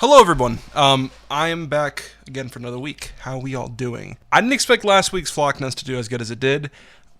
Hello, everyone. I am back again for another week. How are we all doing? I didn't expect last week's Flockness to do as good as it did,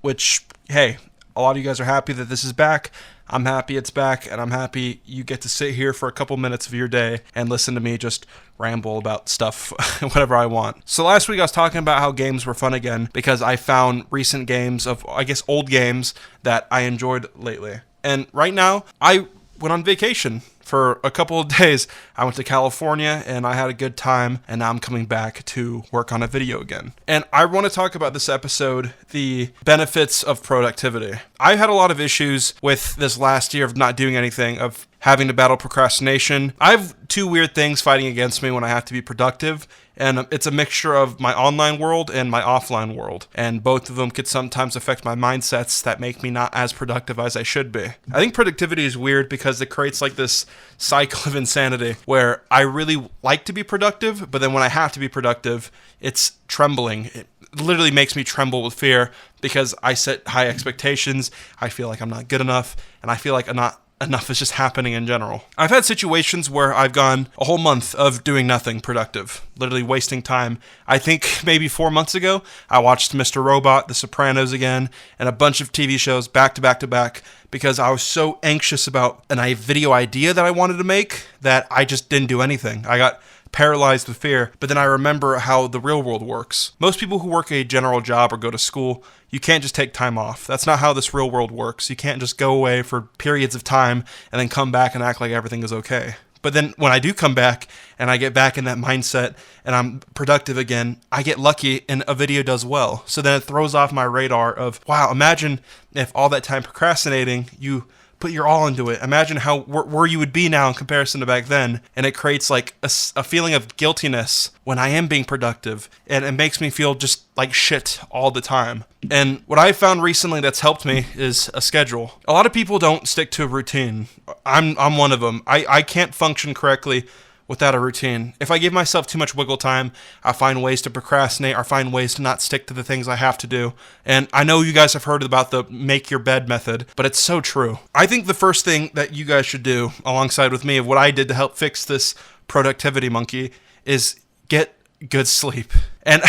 which, hey, a lot of you guys are happy that this is back. I'm happy it's back, and I'm happy you get to sit here for a couple minutes of your day and listen to me just ramble about stuff, whatever I want. So last week I was talking about how games were fun again because I found recent games of, I guess, old games that I enjoyed lately. And right now, I went on vacation for a couple of days. I went to California and I had a good time, and now I'm coming back to work on a video again. And I want to talk about this episode, the benefits of productivity. I had a lot of issues with this last year of not doing anything, of having to battle procrastination. I have two weird things fighting against me when I have to be productive, and it's a mixture of my online world and my offline world, and both of them could sometimes affect my mindsets that make me not as productive as I should be. I think productivity is weird because it creates like this cycle of insanity where I really like to be productive, but then when I have to be productive, it's trembling. It literally makes me tremble with fear because I set high expectations, I feel like I'm not good enough, and I feel like enough is just happening in general. I've had situations where I've gone a whole month of doing nothing productive, literally wasting time. I think maybe 4 months ago, I watched Mr. Robot, The Sopranos again, and a bunch of TV shows back to back to back because I was so anxious about a video idea that I wanted to make that I just didn't do anything. I got paralyzed with fear, but then I remember how the real world works. Most people who work a general job or go to school, you can't just take time off. That's not how this real world works. You can't just go away for periods of time and then come back and act like everything is okay. But then when I do come back and I get back in that mindset and I'm productive again, I get lucky and a video does well. So then it throws off my radar of, wow, imagine if all that time procrastinating, you put your all into it. Imagine how where you would be now in comparison to back then. And it creates like a feeling of guiltiness when I am being productive. And it makes me feel just like shit all the time. And what I found recently that's helped me is a schedule. A lot of people don't stick to a routine. I'm one of them. I can't function correctly without a routine. If I give myself too much wiggle time, I find ways to procrastinate or find ways to not stick to the things I have to do. And I know you guys have heard about the make your bed method, but it's so true. I think the first thing that you guys should do, alongside with me, of what I did to help fix this productivity monkey, is get good sleep. And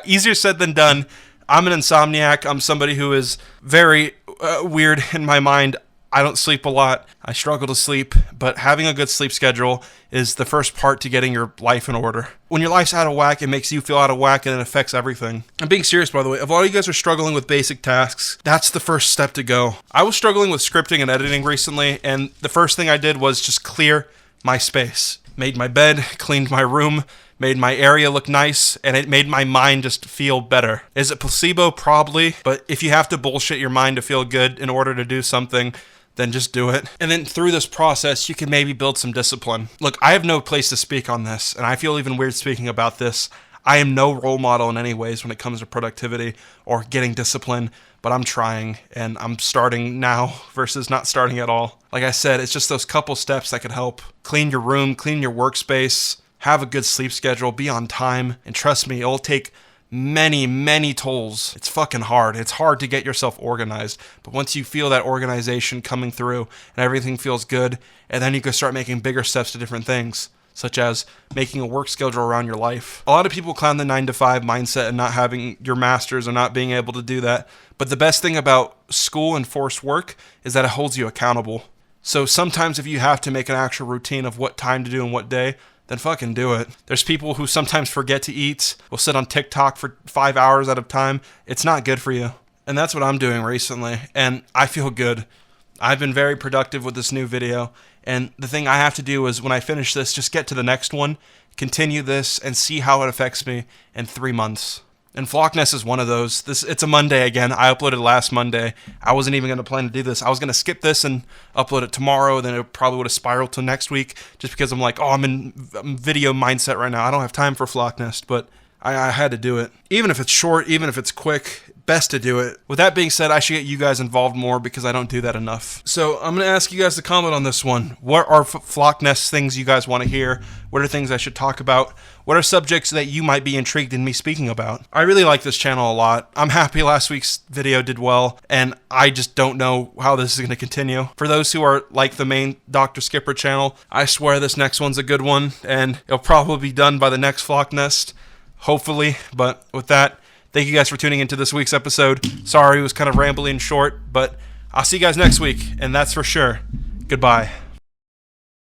easier said than done. I'm an insomniac. I'm somebody who is very weird in my mind. I don't sleep a lot. I struggle to sleep, but having a good sleep schedule is the first part to getting your life in order. When your life's out of whack, it makes you feel out of whack and it affects everything. I'm being serious, by the way. If all you guys are struggling with basic tasks, that's the first step to go. I was struggling with scripting and editing recently, and the first thing I did was just clear my space. Made my bed, cleaned my room, made my area look nice, and it made my mind just feel better. Is it placebo? Probably, but if you have to bullshit your mind to feel good in order to do something, then just do it. And then through this process, you can maybe build some discipline. Look, I have no place to speak on this, and I feel even weird speaking about this. I am no role model in any ways when it comes to productivity or getting discipline, but I'm trying, and I'm starting now versus not starting at all. Like I said, it's just those couple steps that could help. Clean your room, clean your workspace, have a good sleep schedule, be on time, and trust me, it'll take many tolls. It's fucking hard. It's hard to get yourself organized. But once you feel that organization coming through and everything feels good, and then you can start making bigger steps to different things, such as making a work schedule around your life. A lot of people clown the 9-to-5 mindset and not having your masters or not being able to do that. But the best thing about school and forced work is that it holds you accountable. So sometimes if you have to make an actual routine of what time to do and what day, then fucking do it. There's people who sometimes forget to eat, will sit on TikTok for 5 hours at a time. It's not good for you. And that's what I'm doing recently, and I feel good. I've been very productive with this new video, and the thing I have to do is when I finish this, just get to the next one, continue this, and see how it affects me in 3 months. And Flockness is one of those. It's a Monday again. I uploaded last Monday. I wasn't even going to plan to do this. I was going to skip this and upload it tomorrow. Then it probably would have spiraled to next week just because I'm like, I'm in video mindset right now. I don't have time for Flockness, but I had to do it. Even if it's short, even if it's quick, best to do it. With that being said, I should get you guys involved more because I don't do that enough. So I'm going to ask you guys to comment on this one. What are Flock Nest things you guys want to hear? What are things I should talk about? What are subjects that you might be intrigued in me speaking about? I really like this channel a lot. I'm happy last week's video did well, and I just don't know how this is going to continue. For those who are like the main Dr. Skipper channel, I swear this next one's a good one, and it'll probably be done by the next Flock Nest, hopefully. But with that, thank you guys for tuning into this week's episode. Sorry it was kind of rambly and short, but I'll see you guys next week, and that's for sure. Goodbye.